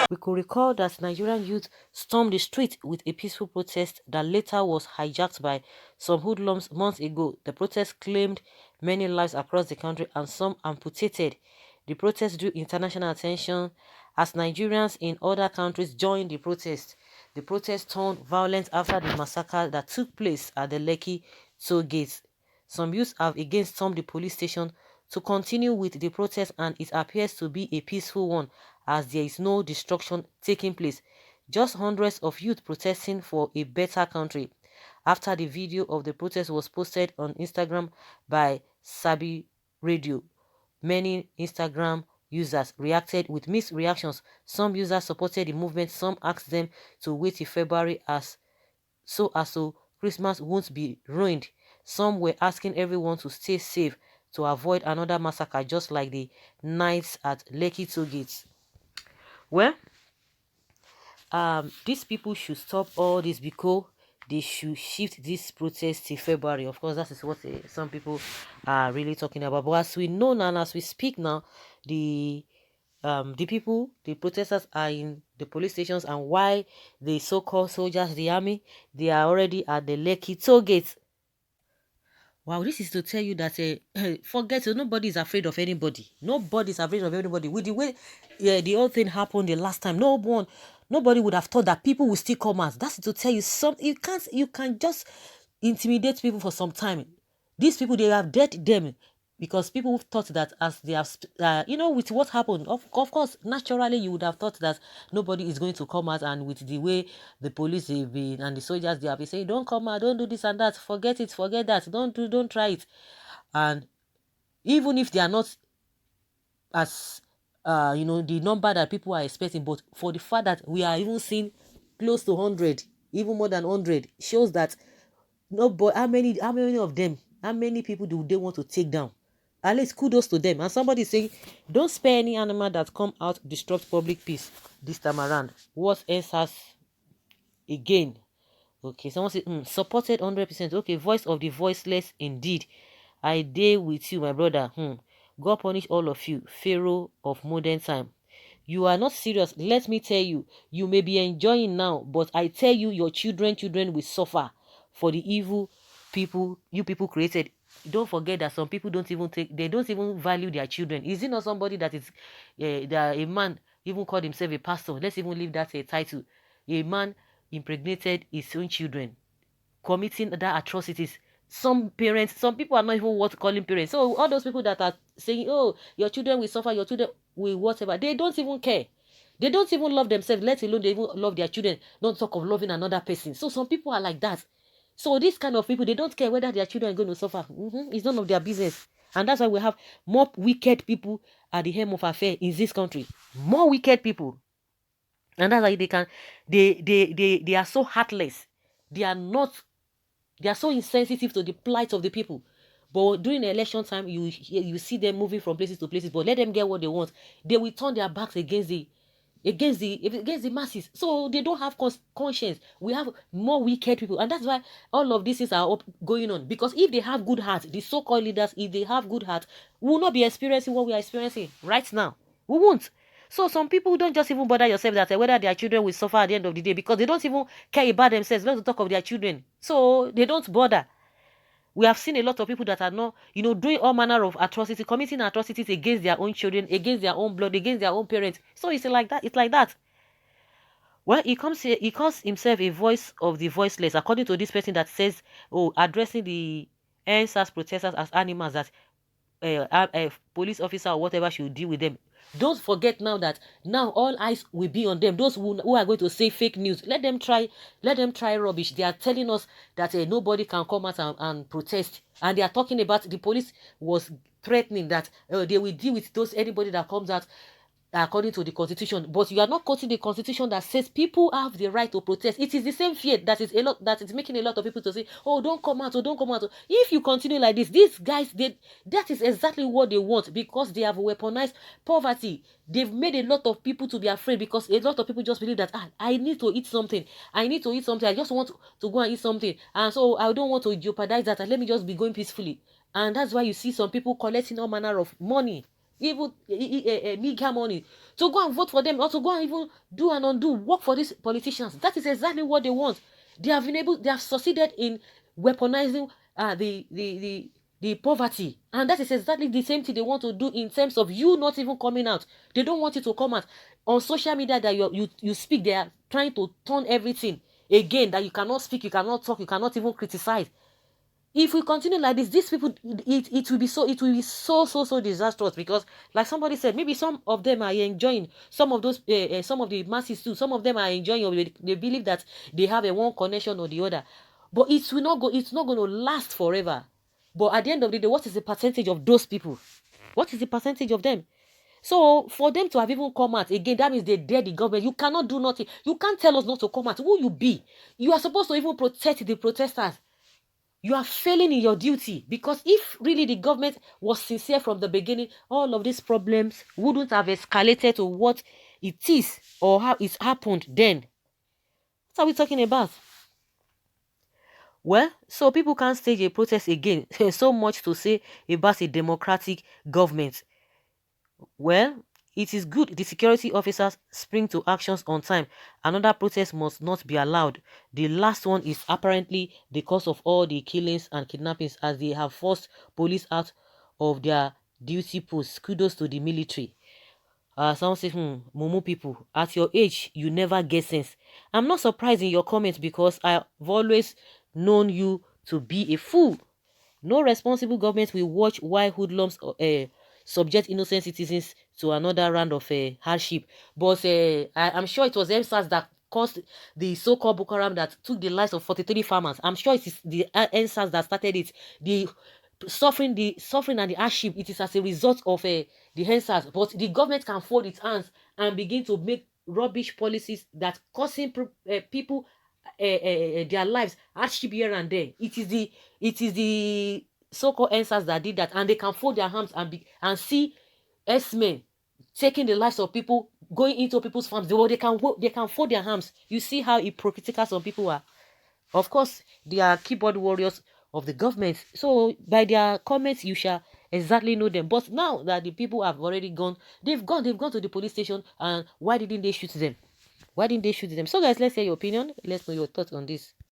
We could recall that Nigerian youth stormed the street with a peaceful protest that later was hijacked by some hoodlums months ago. The protest claimed many lives across the country and some amputated. The protest drew international attention as Nigerians in other countries joined the protest. The protest turned violent after the massacre that took place at the Lekki toll gate. Some youths have again stormed the police station to continue with the protest, and it appears to be a peaceful one as there is no destruction taking place. Just hundreds of youth protesting for a better country. After the video of the protest was posted on Instagram by Sabi Radio, many Instagram users reacted with mixed reactions. Some users supported the movement, some asked them to wait till February so Christmas won't be ruined. Some were asking everyone to stay safe to avoid another massacre just like the nights at Lekki toll gates. Well, these people should stop all this because they should shift this protest to February. Of course, that is what some people are really talking about. But as we know now, and as we speak now, the people, the protesters are in the police stations, and why the so-called soldiers, the army, they are already at the Lekki toll gate. Wow, this is to tell you that forget it, nobody is afraid of anybody. Nobody is afraid of anybody. With the way the whole thing happened the last time, nobody would have thought that people will still come out. That's to tell you something. You can't just intimidate people for some time. These people, they have dead them because people thought that as they have, with what happened, of course, naturally you would have thought that nobody is going to come out, and with the way the police have been and the soldiers they have been saying, don't come out, don't do this and that, forget it, forget that, don't try it. And even if they are not as the number that people are expecting, but for the fact that we are even seeing close to 100, even more than 100, shows that nobody, how many of them, how many people do they want to take down? At least kudos to them. And somebody is saying, don't spare any animal that come out disrupt public peace this time around. What else has again? Okay, someone said, supported 100%. Okay, voice of the voiceless indeed. I dare with you, my brother. God punish all of you, Pharaoh of modern time. You are not serious. Let me tell you, you may be enjoying now, but I tell you, your children will suffer for the evil people you people created. Don't forget that some people don't even value their children. Is it not somebody that is that a man even called himself a pastor? Let's even leave that a title. A man impregnated his own children, committing that atrocities. Some parents, some people are not even worth calling parents. So all those people that are saying, oh, your children will suffer, your children will whatever, they don't even care. They don't even love themselves, let alone they even love their children. Don't talk of loving another person. So some people are like that. So these kind of people, they don't care whether their children are going to suffer. It's none of their business. And that's why we have more wicked people at the helm of affair in this country. More wicked people. And that's why they are so heartless. They are so insensitive to the plight of the people. But during the election time, you see them moving from places to places. But let them get what they want. They will turn their backs against the masses. So they don't have conscience. We have more wicked people, and that's why all of these things are going on. Because if they have good heart, the so-called leaders, if they have good heart, we will not be experiencing what we are experiencing right now. We won't. So some people don't just even bother yourself that whether their children will suffer at the end of the day, because they don't even care about themselves, not to talk of their children. So they don't bother. We have seen a lot of people that are not, doing all manner of atrocity, committing atrocities against their own children, against their own blood, against their own parents. So it's like that. It's like that. Well, he calls himself a voice of the voiceless, according to this person that says, addressing the NSAS protesters as animals, that a police officer or whatever should deal with them. Don't forget now that now all eyes will be on them. Those who are going to say fake news, let them try rubbish. They are telling us that nobody can come out and protest, and they are talking about the police was threatening that they will deal with anybody that comes out according to the constitution. But you are not quoting the constitution that says people have the right to protest. It is the same fear that is making a lot of people to say, oh, don't come out, don't come out. If you continue like this, these guys, that is exactly what they want, because they have weaponized poverty. They've made a lot of people to be afraid, because a lot of people just believe that I need to eat something. I just want to go and eat something, and so I don't want to jeopardize that, and let me just be going peacefully. And that's why you see some people collecting all manner of money even meager money, to go and vote for them, or to go and even do and undo work for these politicians. That is exactly what they want. They have succeeded in weaponizing the poverty, and that is exactly the same thing they want to do in terms of you not even coming out. They don't want you to come out on social media that you speak. They are trying to turn everything again, that you cannot speak, you cannot talk, you cannot even criticize. If we continue like this, these people, it will be so disastrous, because like somebody said, maybe some of them are enjoying, some of those some of the masses too, some of them are enjoying, or they believe that they have a one connection or the other, but it's not going to last forever. But at the end of the day, what is the percentage of those people? What is the percentage of them? So for them to have even come out again, that means they dare the government. You cannot do nothing. You can't tell us not to come out. Who you be? You are supposed to even protect the protesters. You are failing in your duty, because if really the government was sincere from the beginning, all of these problems wouldn't have escalated to what it is or how it's happened then. What are we talking about? Well, so people can't stage a protest again. So much to say about a democratic government. Well, it is good the security officers spring to actions on time. Another protest must not be allowed. The last one is apparently the cause of all the killings and kidnappings, as they have forced police out of their duty posts. Kudos to the military. Someone says, Mumu people, at your age, you never get sense. I'm not surprised in your comments, because I've always known you to be a fool. No responsible government will watch why hoodlums subject innocent citizens to another round of hardship. But I'm sure it was EndSARS that caused the so-called Boko Haram that took the lives of 43 farmers. I'm sure it is the EndSARS that started it. The suffering and the hardship, it is as a result of the EndSARS. But the government can fold its hands and begin to make rubbish policies that causing people their lives hardship here and there. It is the so-called EndSARS that did that, and they can fold their hands and see S-men taking the lives of people, going into people's farms. They can fold their hands. You see how hypocritical some people are. Of course, they are keyboard warriors of the government. So by their comments, you shall exactly know them. But now that the people have already gone, they've gone to the police station, and why didn't they shoot them? Why didn't they shoot them? So guys, let's hear your opinion. Let's know your thoughts on this.